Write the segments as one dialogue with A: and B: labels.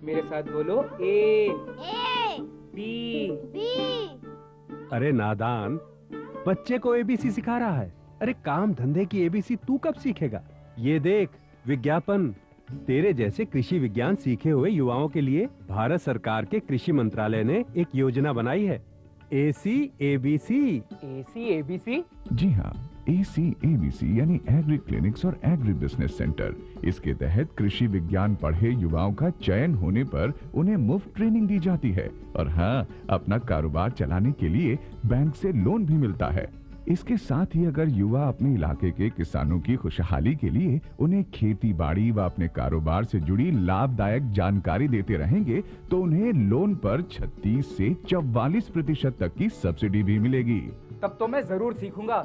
A: मेरे साथ बोलो ए
B: ए
A: बी।
B: बी।
C: अरे नादान, बच्चे को एबीसी सिखा रहा है। अरे काम धंधे की एबीसी तू कब सीखेगा? ये देख विज्ञापन। तेरे जैसे कृषि विज्ञान सीखे हुए युवाओं के लिए भारत सरकार के कृषि मंत्रालय ने एक योजना बनाई है, एसी एबीसी।
A: AC ABC.
D: जी हाँ, ACABC यानी एग्री क्लिनिक्स और एग्री बिजनेस सेंटर। इसके तहत कृषि विज्ञान पढ़े युवाओं का चयन होने पर उन्हें मुफ्त ट्रेनिंग दी जाती है और हाँ, अपना कारोबार चलाने के लिए बैंक से लोन भी मिलता है। इसके साथ ही अगर युवा अपने इलाके के किसानों की खुशहाली के लिए उन्हें खेती बाड़ी व अपने कारोबार से जुड़ी लाभदायक जानकारी देते रहेंगे तो उन्हें लोन पर 36 से 44% तक की सब्सिडी भी मिलेगी।
A: तब तो मैं जरूर सीखूंगा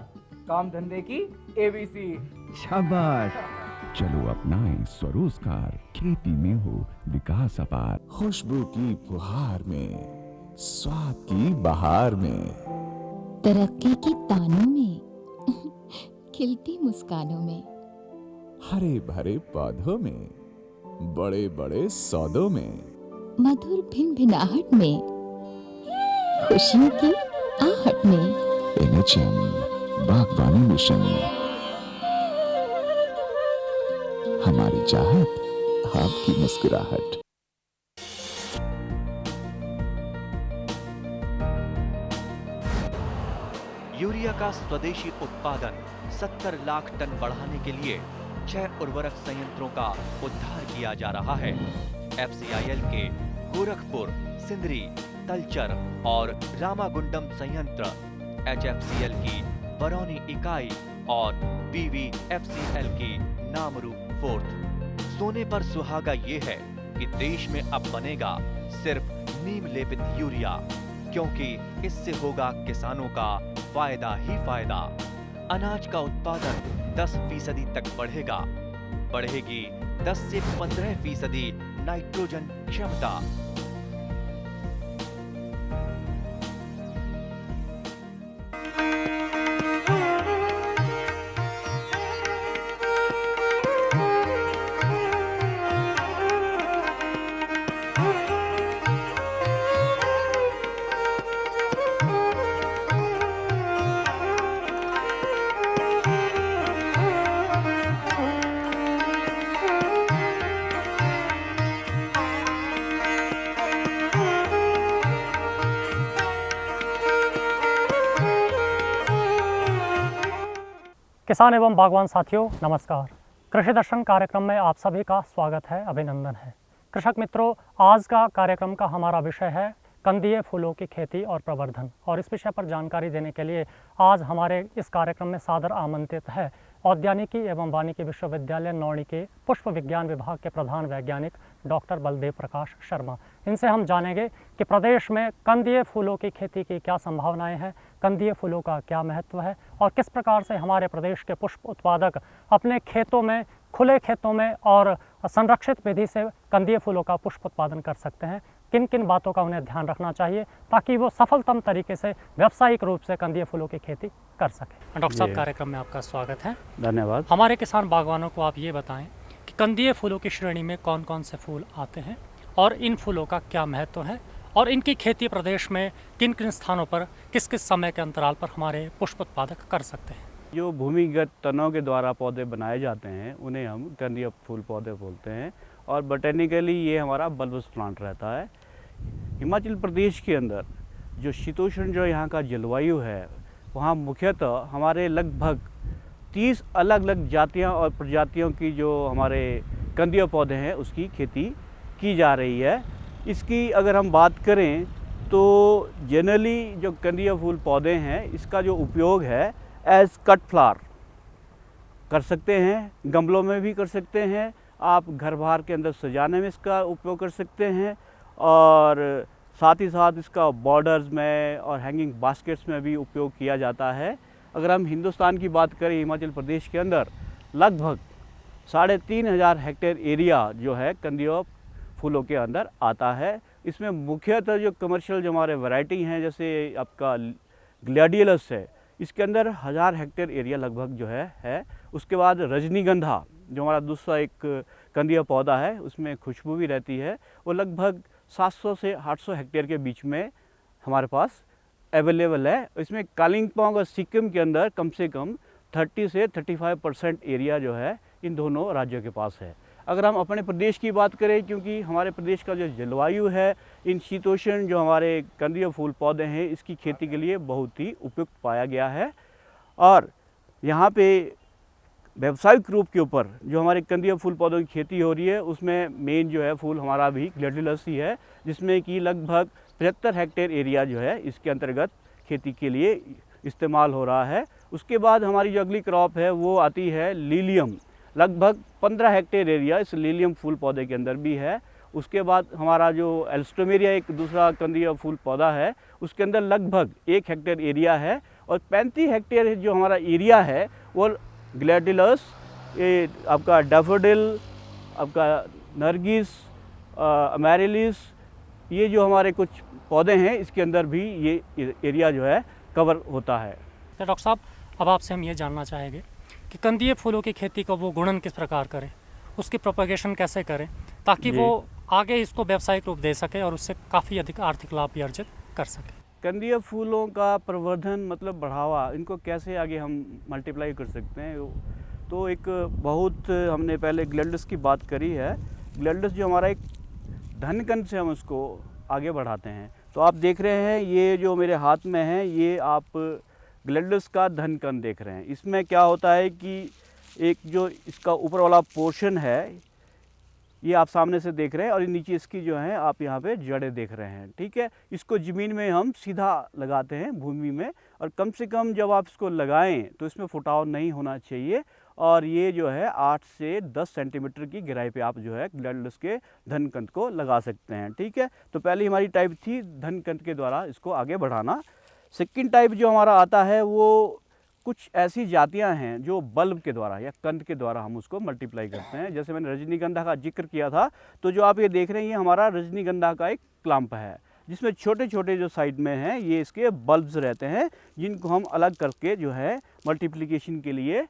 A: काम धंधे की एबीसी।
D: शाबाश। चलो अपनाएं स्वरोजगार, खेती में हो विकास अपार, खुशबू की फुहार में, स्वाद की बहार में,
E: तरक्की की तानों में, खिलती मुस्कानों में,
D: हरे भरे पौधों में, बड़े बड़े सौदों में,
E: मधुर भिनभिनाहट में, खुशियों की आहट में।
D: NHM बागवानी मिशन, हमारी चाहत आपकी मुस्कुराहट।
F: यूरिया का स्वदेशी उत्पादन 70 लाख टन बढ़ाने के लिए 6 उर्वरक संयंत्रों का उद्धार किया जा रहा है। FCIL के गोरखपुर, सिंदरी, तलचर और रामागुंडम संयंत्र, HFCL की बरौनी इकाई और BVFCL की नामरू फोर्थ। सोने पर सुहागा ये है कि देश में अब बनेगा सिर्फ नीम लेपित यूरिया, क्योंकि इससे होगा किसानों का फायदा ही फायदा। अनाज का उत्पादन 10% तक बढ़ेगा। बढ़ेगी 10 से 15% नाइट्रोजन क्षमता।
G: किसान एवं बागवान साथियों नमस्कार। कृषि दर्शन कार्यक्रम में आप सभी का स्वागत है, अभिनंदन है। कृषक मित्रों, आज का कार्यक्रम का हमारा विषय है कंदीय फूलों की खेती और प्रवर्धन, और इस विषय पर जानकारी देने के लिए आज हमारे इस कार्यक्रम में सादर आमंत्रित है औद्यानिकी एवं वानिकी विश्वविद्यालय नौणी के पुष्प विज्ञान विभाग के प्रधान वैज्ञानिक डॉक्टर बलदेव प्रकाश शर्मा। इनसे हम जानेंगे कि प्रदेश में कंदीय फूलों की खेती की क्या संभावनाएं हैं, कंदीय फूलों का क्या महत्व है और किस प्रकार से हमारे प्रदेश के पुष्प उत्पादक अपने खेतों में, खुले खेतों में और संरक्षित विधि से कंदीय फूलों का पुष्प उत्पादन कर सकते हैं। किन किन बातों का उन्हें ध्यान रखना चाहिए ताकि वो सफलतम तरीके से व्यावसायिक रूप से कंदीय फूलों की खेती कर सके। डॉक्टर साहब, कार्यक्रम में आपका स्वागत है।
H: धन्यवाद।
G: हमारे किसान बागवानों को आप ये बताएं कि कंदीय फूलों की श्रेणी में कौन कौन से फूल आते हैं और इन फूलों का क्या महत्व है और इनकी खेती प्रदेश में किन किन स्थानों पर किस किस समय के अंतराल पर हमारे पुष्प उत्पादक कर सकते हैं।
H: जो भूमिगत तनों के द्वारा पौधे बनाए जाते हैं उन्हें हम कंदीय फूल पौधे बोलते हैं और बोटेनिकली ये हमारा बल्बस प्लांट रहता है। हिमाचल प्रदेश के अंदर जो शीतोष्ण जो यहाँ का जलवायु है, वहाँ मुख्यतः हमारे लगभग 30 अलग अलग जातियाँ और प्रजातियों की जो हमारे कंदीय पौधे हैं उसकी खेती की जा रही है। इसकी अगर हम बात करें तो जनरली जो कंदीय फूल पौधे हैं इसका जो उपयोग है एज कट फ्लावर कर सकते हैं, गमलों में भी कर सकते हैं, आप घर बाहर के अंदर सजाने में इसका उपयोग कर सकते हैं और साथ ही साथ इसका बॉर्डर्स में और हैंगिंग बास्केट्स में भी उपयोग किया जाता है। अगर हम हिंदुस्तान की बात करें, हिमाचल प्रदेश के अंदर लगभग 3,500 हेक्टेयर एरिया जो है कंदीय फूलों के अंदर आता है। इसमें मुख्यतः जो कमर्शियल जो हमारे वैरायटी हैं, जैसे आपका ग्लैडियलस है, इसके अंदर 1000 हेक्टेयर एरिया लगभग जो है। उसके बाद रजनीगंधा जो हमारा दूसरा एक कंदिया पौधा है उसमें खुशबू भी रहती है, वो लगभग 700 से 800 हेक्टेयर के बीच में हमारे पास अवेलेबल है। इसमें कालिम्पोंग और सिक्किम के अंदर कम से कम 30 से 35% एरिया जो है इन दोनों राज्यों के पास है। अगर हम अपने प्रदेश की बात करें, क्योंकि हमारे प्रदेश का जो जलवायु है इन शीतोष्ण जो हमारे कंदिया फूल पौधे हैं इसकी खेती के लिए बहुत ही उपयुक्त पाया गया है। और यहाँ पे व्यावसायिक रूप के ऊपर जो हमारे कंदिया फूल पौधों की खेती हो रही है उसमें मेन जो है फूल हमारा भी ग्लैडियोलस ही है, जिसमें कि लगभग 75 हेक्टेयर एरिया जो है इसके अंतर्गत खेती के लिए इस्तेमाल हो रहा है। उसके बाद हमारी जो अगली क्रॉप है वो आती है लीलियम, लगभग 15 हेक्टेयर एरिया इस लीलियम फूल पौधे के अंदर भी है। उसके बाद हमारा जो एल्स्टोमेरिया एक दूसरा कंदिया फूल पौधा है उसके अंदर लगभग 1 हेक्टेयर एरिया है, और 35 हेक्टेयर जो हमारा एरिया है वो ग्लैडियोलस, ये आपका डैफोडिल, आपका नरगिस, अमेरिलिस, ये जो हमारे कुछ पौधे हैं इसके अंदर भी ये एरिया जो है कवर होता है।
G: तो डॉक्टर साहब, अब आपसे हम ये जानना चाहेंगे कि कंदिए फूलों की खेती को वो गुणन किस प्रकार करें, उसकी प्रोपगेशन कैसे करें ताकि वो आगे इसको व्यावसायिक रूप दे सके और उससे काफ़ी अधिक आर्थिक लाभ भी अर्जित कर सके।
H: कंदिया फूलों का प्रवर्धन मतलब बढ़ावा, इनको कैसे आगे हम मल्टीप्लाई कर सकते हैं, तो एक बहुत हमने पहले ग्लैडियोलस की बात करी है। ग्लैडियोलस जो हमारा एक धनकंद से हम उसको आगे बढ़ाते हैं। तो आप देख रहे हैं ये जो मेरे हाथ में है ये आप ग्लैडियोलस का धनकंद देख रहे हैं। इसमें क्या होता है कि एक जो इसका ऊपर वाला पोर्शन है ये आप सामने से देख रहे हैं, और नीचे इसकी जो है आप यहाँ पे जड़ें देख रहे हैं। ठीक है, इसको ज़मीन में हम सीधा लगाते हैं भूमि में, और कम से कम जब आप इसको लगाएं तो इसमें फुटाव नहीं होना चाहिए, और ये जो है 8 से 10 सेंटीमीटर की गहराई पे आप जो है ग्लैडियोलस के धनकंद को लगा सकते हैं। ठीक है, तो पहली हमारी टाइप थी धनकंद के द्वारा इसको आगे बढ़ाना। सेकेंड टाइप जो हमारा आता है वो कुछ ऐसी जातियां हैं जो बल्ब के द्वारा या कंद के द्वारा हम उसको मल्टीप्लाई करते हैं। जैसे मैंने रजनीगंधा का जिक्र किया था, तो जो आप ये देख रहे हैं ये हमारा रजनीगंधा का एक क्लम्प है, जिसमें छोटे छोटे जो साइड में हैं ये इसके बल्ब्स रहते हैं, जिनको हम अलग करके जो है मल्टीप्लिकेशन के लिए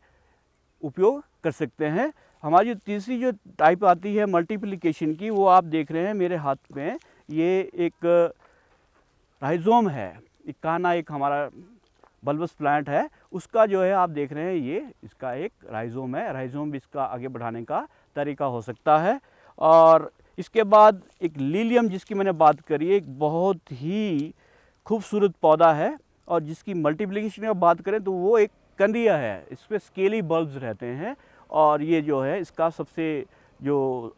H: उपयोग कर सकते हैं। हमारी जो तीसरी जो टाइप आती है मल्टीप्लिकेशन की, वो आप देख रहे हैं मेरे हाथ में, ये एक राइजोम है, एक काना एक हमारा बल्बस प्लांट है, उसका जो है आप देख रहे हैं ये इसका एक राइजोम है। राइजोम भी इसका आगे बढ़ाने का तरीका हो सकता है। और इसके बाद एक लीलियम जिसकी मैंने बात करी, एक बहुत ही खूबसूरत पौधा है, और जिसकी मल्टीप्लिकेशन की बात करें तो वो एक कंदिया है, इसमें स्केली बल्ब्स रहते हैं, और ये जो है इसका सबसे जो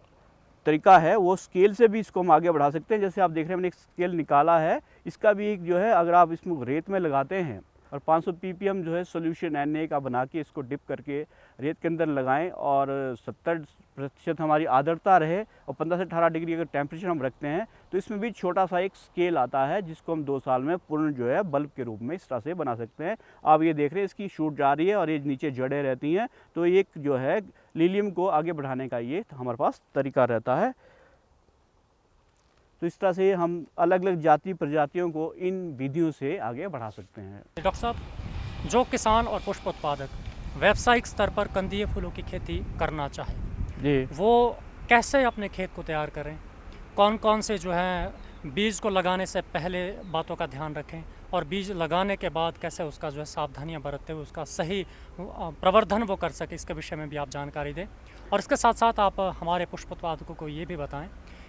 H: तरीका है वो स्केल से भी इसको हम आगे बढ़ा सकते हैं। जैसे आप देख रहे हैं मैंने एक स्केल निकाला है, इसका भी एक जो है अगर आप इसमें रेत में लगाते हैं और 500 ppm जो है सोल्यूशन Na का बना के इसको डिप करके रेत के अंदर लगाएं, और 70% हमारी आर्द्रता रहे, और 15 से 18 डिग्री अगर टेम्परेचर हम रखते हैं, तो इसमें भी छोटा सा एक स्केल आता है जिसको हम 2 साल में पूर्ण जो है बल्ब के रूप में इस तरह से बना सकते हैं। आप ये देख रहे हैं इसकी शूट जा रही है और ये नीचे जड़ें रहती हैं, तो एक जो है लीलियम को आगे बढ़ाने का ये हमारे पास तरीका रहता है। तो इस तरह से हम अलग अलग जाति प्रजातियों को इन विधियों से आगे बढ़ा सकते हैं।
G: डॉक्टर साहब, जो किसान और पुष्प उत्पादक व्यावसायिक स्तर पर कंदिए फूलों की खेती करना चाहे
H: जी,
G: वो कैसे अपने खेत को तैयार करें, कौन कौन से जो है बीज को लगाने से पहले बातों का ध्यान रखें, और बीज लगाने के बाद कैसे उसका जो है सावधानियां बरतते हुए उसका सही प्रवर्धन वो कर सके, इसके विषय में भी आप जानकारी दें। और इसके साथ साथ आप हमारे पुष्प उत्पादकों को ये भी बताएं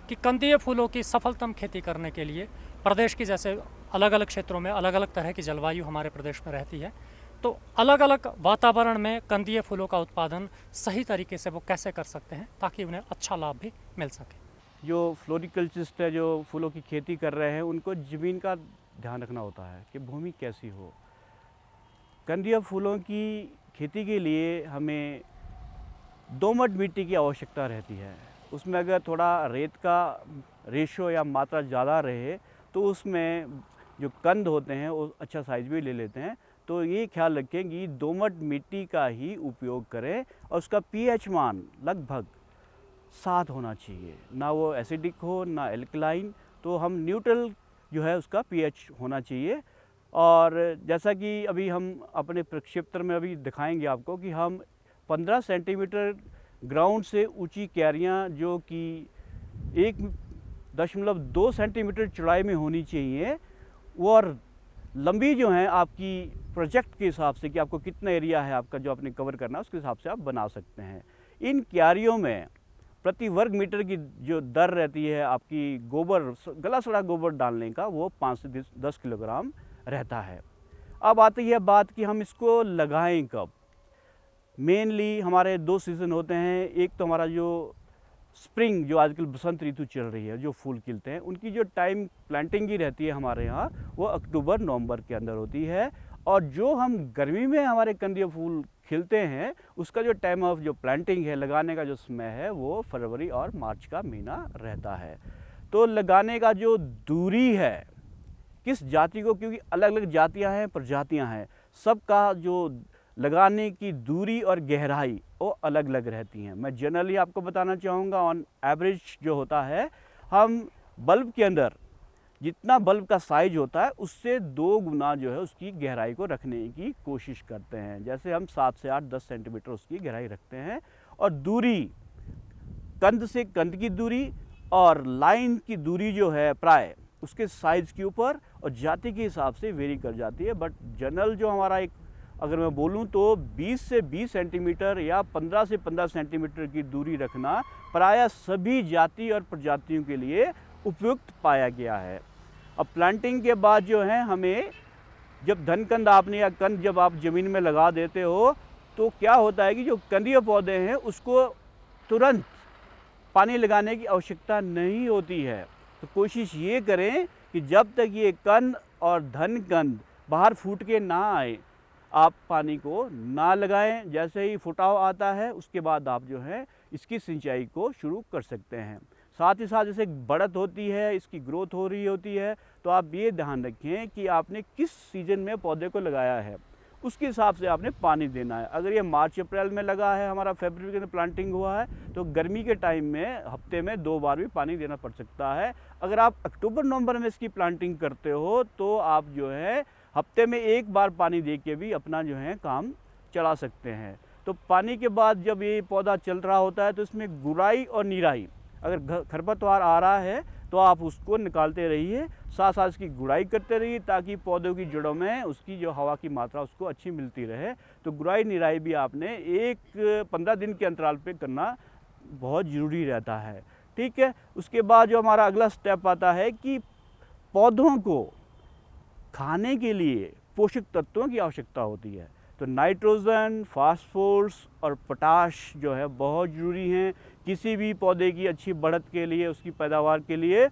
G: कि कंदिए फूलों की सफलतम खेती करने के लिए प्रदेश की जैसे अलग अलग क्षेत्रों में अलग अलग तरह की जलवायु हमारे प्रदेश में रहती है, तो अलग अलग वातावरण में कंदिए फूलों का उत्पादन सही तरीके से वो कैसे कर सकते हैं ताकि उन्हें अच्छा लाभ भी मिल सके।
H: जो फ्लोरिकल्चरिस्ट है जो फूलों की खेती कर रहे हैं उनको ज़मीन का ध्यान रखना होता है कि भूमि कैसी हो। कंदिया फूलों की खेती के लिए हमें दोमट मिट्टी की आवश्यकता रहती है। उसमें अगर थोड़ा रेत का रेशो या मात्रा ज़्यादा रहे तो उसमें जो कंद होते हैं वो अच्छा साइज भी ले लेते हैं। तो ये ख्याल रखें कि दोमट मिट्टी का ही उपयोग करें, और उसका pH मान लगभग 7 होना चाहिए, ना वो एसिडिक हो ना एल्कलाइन, तो हम न्यूट्रल जो है उसका pH होना चाहिए। और जैसा कि अभी हम अपने प्रक्षेत्र में अभी दिखाएंगे आपको कि हम 15 सेंटीमीटर ग्राउंड से ऊंची क्यारियाँ जो कि 1.2 सेंटीमीटर चौड़ाई में होनी चाहिए, और लंबी जो है आपकी प्रोजेक्ट के हिसाब से कि आपको कितना एरिया है आपका जो आपने कवर करना है उसके हिसाब से आप बना सकते हैं। इन क्यारियों में प्रति वर्ग मीटर की जो दर रहती है आपकी गोबर, गला सड़ा गोबर डालने का, वो 5 से 10 किलोग्राम रहता है। अब आती है बात कि हम इसको लगाएं कब। मेनली हमारे 2 सीज़न होते हैं। एक तो हमारा जो स्प्रिंग, जो आजकल बसंत ऋतु चल रही है, जो फूल खिलते हैं, उनकी जो टाइम प्लांटिंग की रहती है हमारे यहाँ, वो अक्टूबर नवंबर के अंदर होती है। और जो हम गर्मी में हमारे कंदिया फूल खिलते हैं, उसका जो टाइम ऑफ जो प्लांटिंग है, लगाने का जो समय है, वो फरवरी और मार्च का महीना रहता है। तो लगाने का जो दूरी है किस जाति को, क्योंकि अलग अलग जातियाँ हैं, प्रजातियाँ हैं, सबका जो लगाने की दूरी और गहराई वो अलग अलग रहती हैं। मैं जनरली आपको बताना चाहूँगा, ऑन एवरेज जो होता है, हम बल्ब के अंदर जितना बल्ब का साइज होता है उससे 2 गुना जो है उसकी गहराई को रखने की कोशिश करते हैं। जैसे हम 7 से 8-10 सेंटीमीटर उसकी गहराई रखते हैं। और दूरी, कंद से कंद की दूरी और लाइन की दूरी जो है प्राय उसके साइज़ के ऊपर और जाति के हिसाब से वेरी कर जाती है। बट जनरल जो हमारा एक, अगर मैं बोलूं तो 20 से 20 सेंटीमीटर या 15 से 15 सेंटीमीटर की दूरी रखना प्रायः सभी जाति और प्रजातियों के लिए उपयुक्त पाया गया है। अब प्लांटिंग के बाद जो है हमें, जब धनकंद आपने या कंद जब आप ज़मीन में लगा देते हो, तो क्या होता है कि जो कंदीय पौधे हैं उसको तुरंत पानी लगाने की आवश्यकता नहीं होती है। तो कोशिश ये करें कि जब तक ये कंद और धनकंद बाहर फूट के ना आए, आप पानी को ना लगाएं। जैसे ही फुटाव आता है उसके बाद आप जो है इसकी सिंचाई को शुरू कर सकते हैं। साथ ही साथ जैसे बढ़त होती है, इसकी ग्रोथ हो रही होती है, तो आप ये ध्यान रखें कि आपने किस सीज़न में पौधे को लगाया है, उसके हिसाब से आपने पानी देना है। अगर ये मार्च अप्रैल में लगा है, हमारा फरवरी के अंदर प्लांटिंग हुआ है, तो गर्मी के टाइम में हफ्ते में 2 बार भी पानी देना पड़ सकता है। अगर आप अक्टूबर नवंबर में इसकी प्लांटिंग करते हो तो आप जो है हफ्ते में 1 बार पानी दे के भी अपना जो है काम चला सकते हैं। तो पानी के बाद जब ये पौधा चल रहा होता है तो इसमें गुड़ाई और निराई, अगर खरपतवार आ रहा है तो आप उसको निकालते रहिए, साथ साथ इसकी गुड़ाई करते रहिए ताकि पौधों की जड़ों में उसकी जो हवा की मात्रा उसको अच्छी मिलती रहे। तो गुड़ाई निराई भी आपने 15 दिन के अंतराल पे करना बहुत ज़रूरी रहता है। ठीक है, उसके बाद जो हमारा अगला स्टेप आता है कि पौधों को खाने के लिए पोषक तत्वों की आवश्यकता होती है। तो नाइट्रोजन, फास्फोरस और पोटाश जो है बहुत ज़रूरी हैं किसी भी पौधे की अच्छी बढ़त के लिए, उसकी पैदावार के लिए।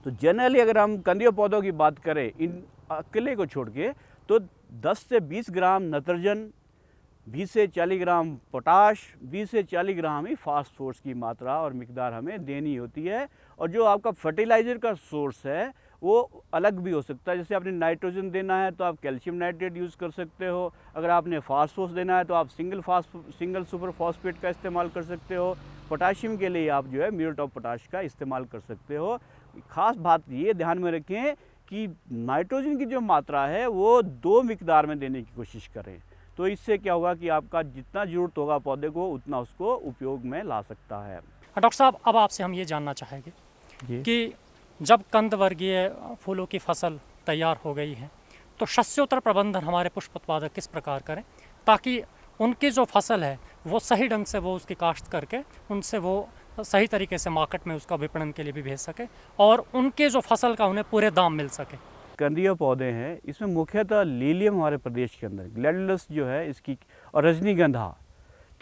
H: तो जनरली अगर हम कंदीय पौधों की बात करें, इन अकेले को छोड़ के, तो 10 से 20 ग्राम नाइट्रोजन, 20 से 40 ग्राम पोटाश, 20 से 40 ग्राम ही फास्फोरस की मात्रा और मिकदार हमें देनी होती है। और जो आपका फर्टिलाइज़र का सोर्स है वो अलग भी हो सकता है। जैसे आपने नाइट्रोजन देना है तो आप कैल्शियम नाइट्रेट यूज़ कर सकते हो। अगर आपने फास्फोरस देना है तो आप सिंगल सुपर फॉस्फेट का इस्तेमाल कर सकते हो। पोटाशियम के लिए आप जो है म्यूरेट ऑफ पोटाश का इस्तेमाल कर सकते हो। ख़ास बात ये ध्यान में रखें कि नाइट्रोजन की जो मात्रा है वो 2 मिकदार में देने की कोशिश करें। तो इससे क्या होगा कि आपका जितना ज़रूरत होगा पौधे को उतना उसको उपयोग में ला सकता है।
G: डॉक्टर साहब, अब आपसे हम ये जानना चाहेंगे कि जब कंद वर्गीय फूलों की फसल तैयार हो गई है तो शस्योत्तर प्रबंधन हमारे पुष्प उत्पादक किस प्रकार करें ताकि उनकी जो फसल है वो सही ढंग से वो उसकी काश्त करके उनसे वो सही तरीके से मार्केट में उसका विपणन के लिए भी भेज सके और उनके जो फसल का उन्हें पूरे दाम मिल सके।
H: कंदीय पौधे हैं, इसमें मुख्यतः लीलियम हमारे प्रदेश के अंदर, ग्लैडियोलस जो है इसकी, और रजनीगंधा,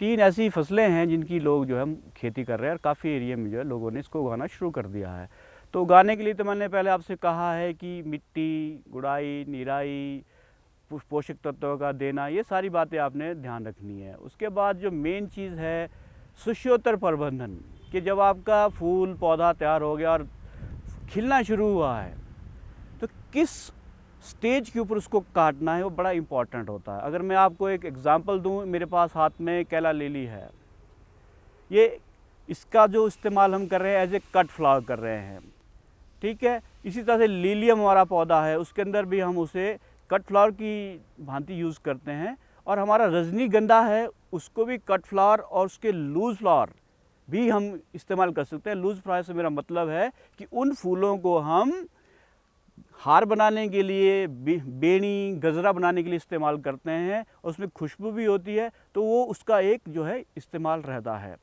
H: 3 ऐसी फसलें हैं जिनकी लोग जो है खेती कर रहे हैं और काफ़ी एरिया में जो है लोगों ने इसको उगाना शुरू कर दिया है। तो उगाने के लिए तो मैंने पहले आपसे कहा है कि मिट्टी, गुड़ाई, निराई, पोषक तत्वों का देना, ये सारी बातें आपने ध्यान रखनी है। उसके बाद जो मेन चीज़ है शस्योत्तर प्रबंधन, कि जब आपका फूल पौधा तैयार हो गया और खिलना शुरू हुआ है तो किस स्टेज के ऊपर उसको काटना है वो बड़ा इम्पॉर्टेंट होता है। अगर मैं आपको एक एग्जांपल दूं, मेरे पास हाथ में कैला लिली है, ये इसका जो इस्तेमाल हम कर रहे हैं एज ए कट फ्लावर कर रहे हैं। ठीक है, इसी तरह से लीलियम हमारा पौधा है, उसके अंदर भी हम उसे कट फ्लावर की भांति यूज़ करते हैं। और हमारा रजनीगंधा है, उसको भी कट फ्लावर और उसके लूज़ फ्लावर भी हम इस्तेमाल कर सकते हैं। लूज़ फ्लावर से मेरा मतलब है कि उन फूलों को हम हार बनाने के लिए, बेनी, गजरा बनाने के लिए इस्तेमाल करते हैं और उसमें खुशबू भी होती है, तो वो उसका एक जो है इस्तेमाल रहता है।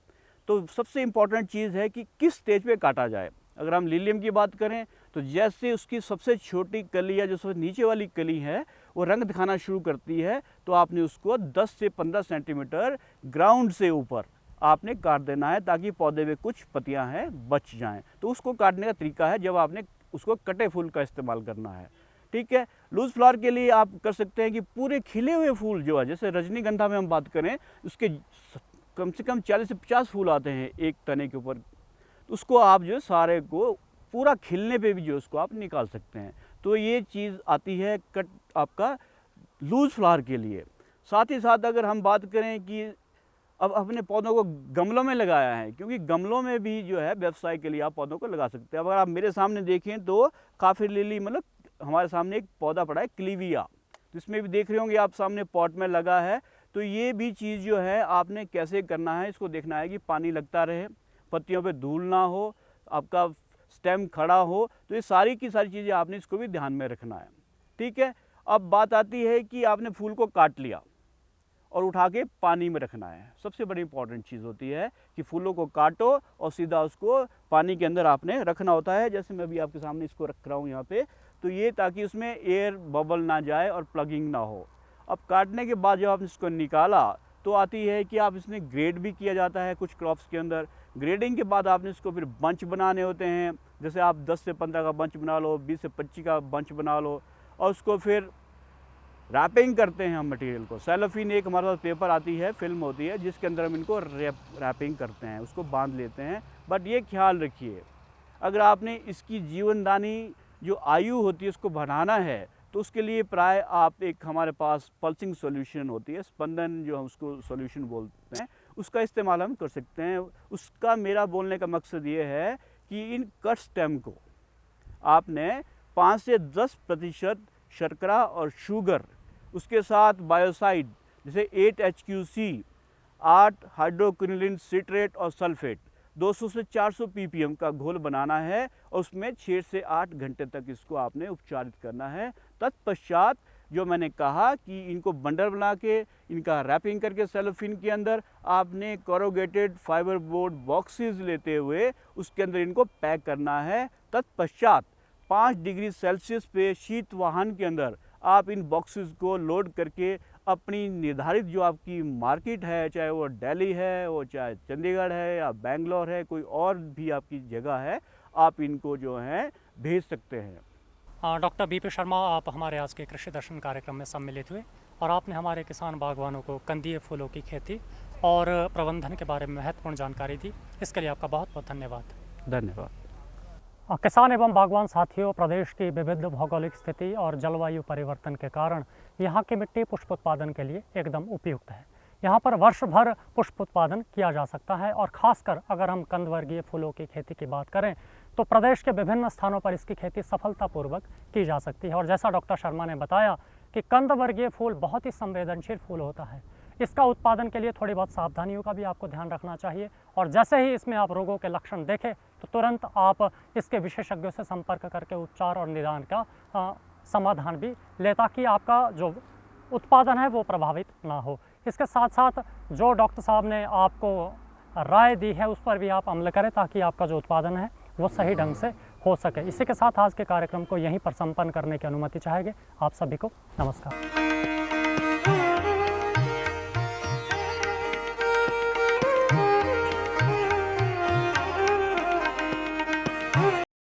H: तो सबसे इम्पॉर्टेंट चीज़ है कि किस स्टेज पे काटा जाए। अगर हम लिलियम की बात करें तो जैसे उसकी सबसे छोटी कली या जो सबसे नीचे वाली कली है वो रंग दिखाना शुरू करती है, तो आपने उसको 10 से 15 सेंटीमीटर ग्राउंड से ऊपर आपने काट देना है, ताकि पौधे में कुछ पत्तियां हैं बच जाएं। तो उसको काटने का तरीका है जब आपने उसको कटे फूल का इस्तेमाल करना है। ठीक है। लूज फ्लावर के लिए आप कर सकते हैं कि पूरे खिले हुए फूल जो है, जैसे रजनीगंधा में हम बात करें, उसके कम से कम 40 से 50 फूल आते हैं एक तने के ऊपर, तो उसको आप जो सारे को पूरा खिलने पे भी जो उसको आप निकाल सकते हैं। तो ये चीज़ आती है कट आपका लूज फ्लावर के लिए। साथ ही साथ अगर हम बात करें कि अब अपने पौधों को गमलों में लगाया है, क्योंकि गमलों में भी जो है व्यवसाय के लिए आप पौधों को लगा सकते हैं। अगर आप मेरे सामने देखें तो काफ़ी लिली, मतलब हमारे सामने एक पौधा पड़ा है क्लीविया, तो इसमें भी देख रहे होंगे आप सामने पॉट में लगा है। तो ये भी चीज़ जो है आपने कैसे करना है, इसको देखना है कि पानी लगता रहे, पत्तियों पे धूल ना हो, आपका स्टेम खड़ा हो, तो ये सारी की सारी चीज़ें आपने इसको भी ध्यान में रखना है। ठीक है। अब बात आती है कि आपने फूल को काट लिया और उठा के पानी में रखना है। सबसे बड़ी इंपॉर्टेंट चीज़ होती है कि फूलों को काटो और सीधा उसको पानी के अंदर आपने रखना होता है। जैसे मैं अभी आपके सामने इसको रख रहा हूँ यहाँ पे, तो ये ताकि उसमें एयर बबल ना जाए और प्लगिंग ना हो। अब काटने के बाद जब आपने इसको निकाला तो आती है कि आप इसमें ग्रेड भी किया जाता है कुछ क्रॉप्स के अंदर। ग्रेडिंग के बाद आपने इसको फिर बंच बनाने होते हैं, जैसे आप 10 से 15 का बंच बना लो, 20 से 25 का बंच बना लो, और उसको फिर रैपिंग करते हैं हम मटेरियल को। सेलोफिन एक हमारे पास पेपर आती है, फिल्म होती है, जिसके अंदर हम इनको रैपिंग करते हैं, उसको बांध लेते हैं। बट ये ख्याल रखिए, अगर आपने इसकी जीवनदानी जो आयु होती है उसको बढ़ाना है, तो उसके लिए प्राय आप एक हमारे पास पल्सिंग सॉल्यूशन होती है, स्पंदन जो हम उसको सॉल्यूशन बोलते हैं, उसका इस्तेमाल हम कर सकते हैं। उसका मेरा बोलने का मकसद ये है कि इन कट स्टेम को आपने 5 से 10% शर्करा और शुगर, उसके साथ बायोसाइड जैसे 8HQC, 8 हाइड्रोक्विनोलिन सिट्रेट और सल्फेट, 200 से 400 ppm का घोल बनाना है और उसमें 6 से 8 घंटे तक इसको आपने उपचारित करना है। तत्पश्चात जो मैंने कहा कि इनको बंडल बना के इनका रैपिंग करके सेलोफिन के अंदर आपने कोरोगेटेड फाइबर बोर्ड बॉक्सेस लेते हुए उसके अंदर इनको पैक करना है। तत्पश्चात 5 डिग्री सेल्सियस पे शीत वाहन के अंदर आप इन बॉक्सेस को लोड करके अपनी निर्धारित जो आपकी मार्केट है, चाहे वो दिल्ली है, वो चाहे चंडीगढ़ है या बेंगलोर है, कोई और भी आपकी जगह है, आप इनको जो है भेज सकते हैं।
G: डॉक्टर बीपी शर्मा, आप हमारे आज के कृषि दर्शन कार्यक्रम में सम्मिलित हुए और आपने हमारे किसान बागवानों को कंदीय फूलों की खेती और प्रबंधन के बारे में महत्वपूर्ण जानकारी दी। इसके लिए आपका बहुत बहुत धन्यवाद।
H: धन्यवाद।
G: किसान एवं बागवान साथियों, प्रदेश की विविध भौगोलिक स्थिति और जलवायु परिवर्तन के कारण यहाँ की मिट्टी पुष्प उत्पादन के लिए एकदम उपयुक्त है। यहाँ पर वर्ष भर पुष्प उत्पादन किया जा सकता है और ख़ासकर अगर हम कंद वर्गीय फूलों की खेती की बात करें तो प्रदेश के विभिन्न स्थानों पर इसकी खेती सफलतापूर्वक की जा सकती है। और जैसा डॉक्टर शर्मा ने बताया कि कंद वर्गीय फूल बहुत ही संवेदनशील फूल होता है, इसका उत्पादन के लिए थोड़ी बहुत सावधानियों का भी आपको ध्यान रखना चाहिए। और जैसे ही इसमें आप रोगों के लक्षण देखें तो तुरंत आप इसके विशेषज्ञों से संपर्क करके उपचार और निदान का समाधान भी ले, ताकि आपका जो उत्पादन है वो प्रभावित ना हो। इसके साथ साथ जो डॉक्टर साहब ने आपको राय दी है उस पर भी आप अमल करें, ताकि आपका जो उत्पादन है वो सही ढंग से हो सके। इसी के साथ आज के कार्यक्रम को यहीं पर संपन्न करने की अनुमति चाहेंगे। आप सभी को नमस्कार।